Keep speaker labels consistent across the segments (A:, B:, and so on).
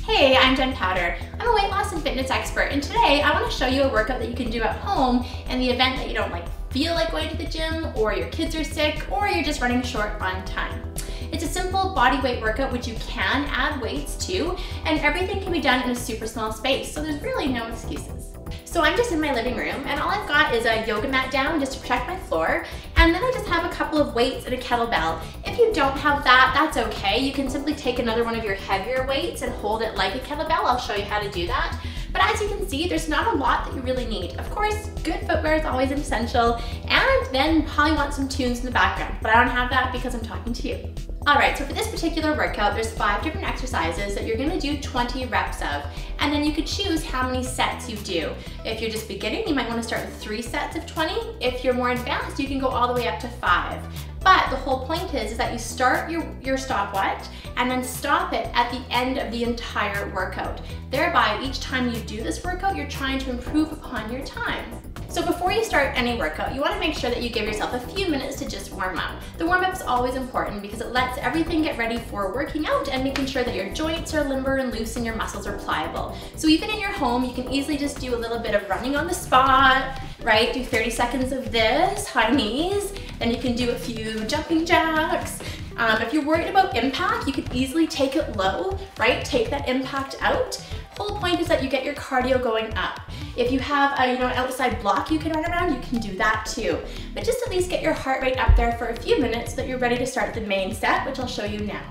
A: Hey, I'm Jen Powder. I'm a weight loss and fitness expert, and today I want to show you a workout that you can do at home in the event that you don't feel like going to the gym, or your kids are sick, or you're just running short on time. It's a simple body weight workout which you can add weights to, and everything can be done in a super small space, so there's really no excuses. So I'm just in my living room, and all I've got is a yoga mat down just to protect my floor, and then I just have a couple of weights and a kettlebell. If you don't have that, that's okay. You can simply take another one of your heavier weights and hold it like a kettlebell. I'll show you how to do that. But as you can see, there's not a lot that you really need. Of course, good footwear is always essential, and then you probably want some tunes in the background, but I don't have that because I'm talking to you. Alright, so for this particular workout, there's 5 different exercises that you're gonna do 20 reps of, and then you could choose how many sets you do. If you're just beginning, you might wanna start with 3 sets of 20. If you're more advanced, you can go all the way up to 5. But the whole point is that you start your stopwatch and then stop it at the end of the entire workout. Thereby, each time you do this workout, you're trying to improve upon your time. So before you start any workout, you want to make sure that you give yourself a few minutes to just warm up. The warm-up is always important because it lets everything get ready for working out and making sure that your joints are limber and loose and your muscles are pliable. So even in your home, you can easily just do a little bit of running on the spot, right? Do 30 seconds of this, high knees, then you can do a few jumping jacks. If you're worried about impact, you can easily take it low, right? Take that impact out. Whole point is that you get your cardio going up. If you have an outside block you can run around, you can do that too. But just at least get your heart rate up there for a few minutes so that you're ready to start the main set, which I'll show you now.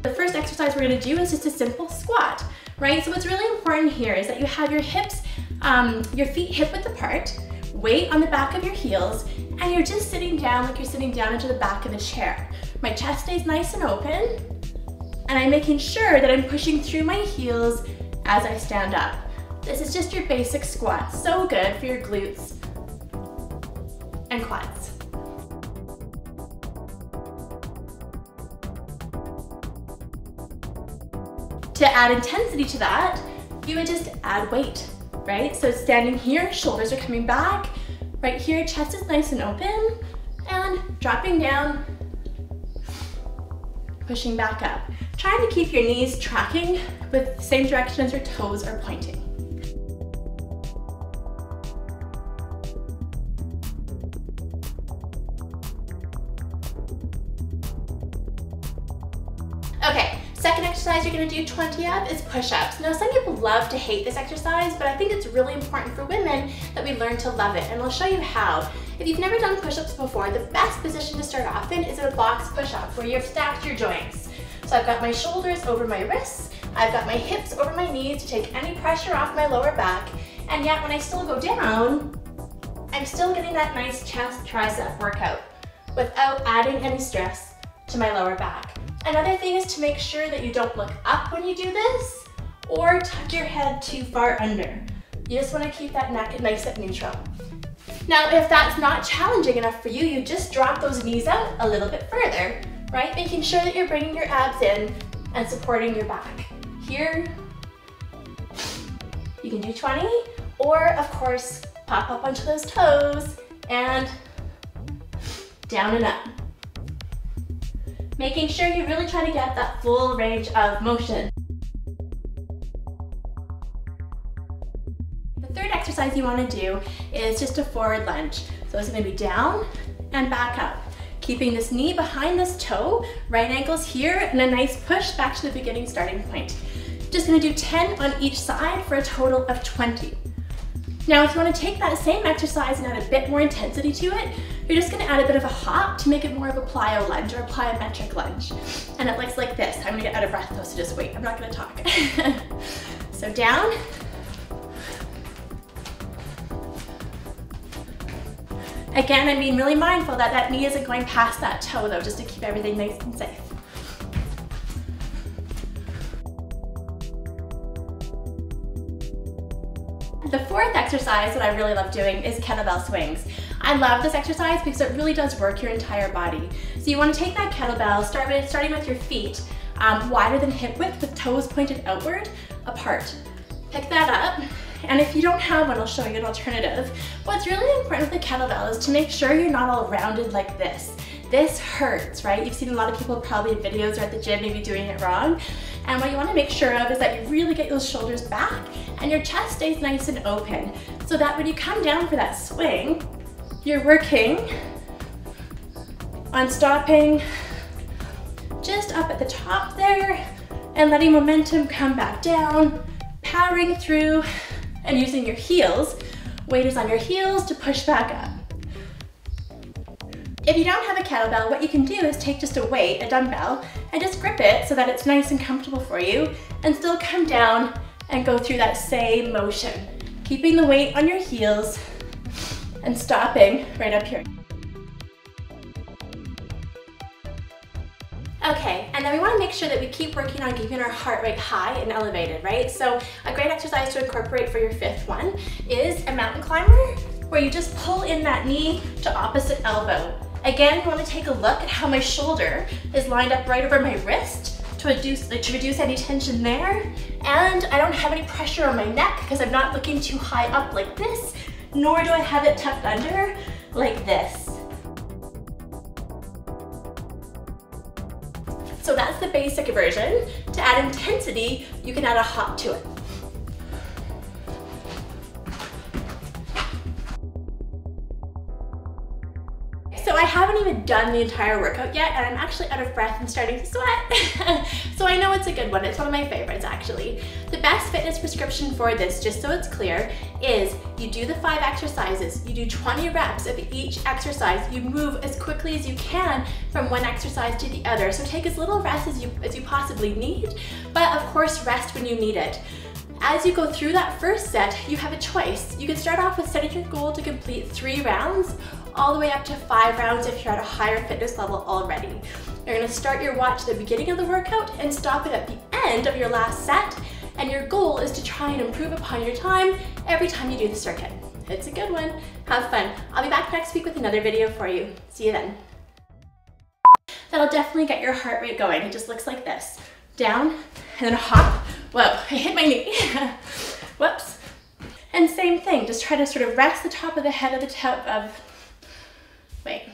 A: The first exercise we're gonna do is just a simple squat, right? So what's really important here is that you have your hips, your feet hip-width apart, weight on the back of your heels, and you're just sitting down like you're sitting down into the back of a chair. My chest stays nice and open, and I'm making sure that I'm pushing through my heels as I stand up. This is just your basic squat. So good for your glutes and quads. To add intensity to that, you would just add weight, right? So standing here, shoulders are coming back. Right here, chest is nice and open, and dropping down, pushing back up. Trying to keep your knees tracking with the same direction as your toes are pointing. Okay, second exercise you're gonna do 20 of is push-ups. Now some people love to hate this exercise, but I think it's really important for women that we learn to love it, and I'll show you how. If you've never done push-ups before, the best position to start off in is a box push-up where you've stacked your joints. So I've got my shoulders over my wrists, I've got my hips over my knees to take any pressure off my lower back, and yet when I still go down, I'm still getting that nice chest tricep workout without adding any stress to my lower back. Another thing is to make sure that you don't look up when you do this or tuck your head too far under. You just want to keep that neck nice and neutral. Now, if that's not challenging enough for you, you just drop those knees out a little bit further, right? Making sure that you're bringing your abs in and supporting your back. Here, you can do 20, or of course, pop up onto those toes and down and up. Making sure you really try to get that full range of motion. The third exercise you want to do is just a forward lunge. So it's going to be down and back up. Keeping this knee behind this toe, right ankle's here, and a nice push back to the beginning starting point. Just gonna do 10 on each side for a total of 20. Now, if you wanna take that same exercise and add a bit more intensity to it, you're just gonna add a bit of a hop to make it more of a plyo lunge or a plyometric lunge. And it looks like this. I'm gonna get out of breath though, so just wait, I'm not gonna talk. So down, again, I'm being really mindful that that knee isn't going past that toe though, just to keep everything nice and safe. The fourth exercise that I really love doing is kettlebell swings. I love this exercise because it really does work your entire body. So you want to take that kettlebell, starting with your feet wider than hip width with toes pointed outward, apart. Pick that up, and if you don't have one, I'll show you an alternative. What's really important with the kettlebell is to make sure you're not all rounded like this. This hurts, right? You've seen a lot of people probably in videos or at the gym maybe doing it wrong. And what you want to make sure of is that you really get those shoulders back and your chest stays nice and open, so that when you come down for that swing, you're working on stopping just up at the top there and letting momentum come back down, powering through and using your heels. Weight is on your heels to push back up. If you don't have a kettlebell, what you can do is take just a weight, a dumbbell, and just grip it so that it's nice and comfortable for you, and still come down and go through that same motion, keeping the weight on your heels and stopping right up here. Okay, and then we want to make sure that we keep working on keeping our heart rate high and elevated, right? So a great exercise to incorporate for your fifth one is a mountain climber, where you just pull in that knee to opposite elbow. Again, you want to take a look at how my shoulder is lined up right over my wrist to reduce any tension there. And I don't have any pressure on my neck because I'm not looking too high up like this, nor do I have it tucked under like this. So that's the basic version. To add intensity, you can add a hop to it. So I haven't even done the entire workout yet, and I'm actually out of breath and starting to sweat. So I know it's a good one. It's one of my favorites, actually. The best fitness prescription for this, just so it's clear, is you do the 5 exercises. You do 20 reps of each exercise. You move as quickly as you can from one exercise to the other. So take as little rest as you possibly need, but of course rest when you need it. As you go through that first set, you have a choice. You can start off with setting your goal to complete 3 rounds, all the way up to 5 rounds if you're at a higher fitness level already. You're gonna start your watch at the beginning of the workout and stop it at the end of your last set, and your goal is to try and improve upon your time every time you do the circuit. It's a good one. Have fun. I'll be back next week with another video for you. See you then. That'll definitely get your heart rate going. It just looks like this. Down, and then a hop. Whoa, I hit my knee. Whoops. And same thing, just try to sort of rest the top of the head at the top of, wait.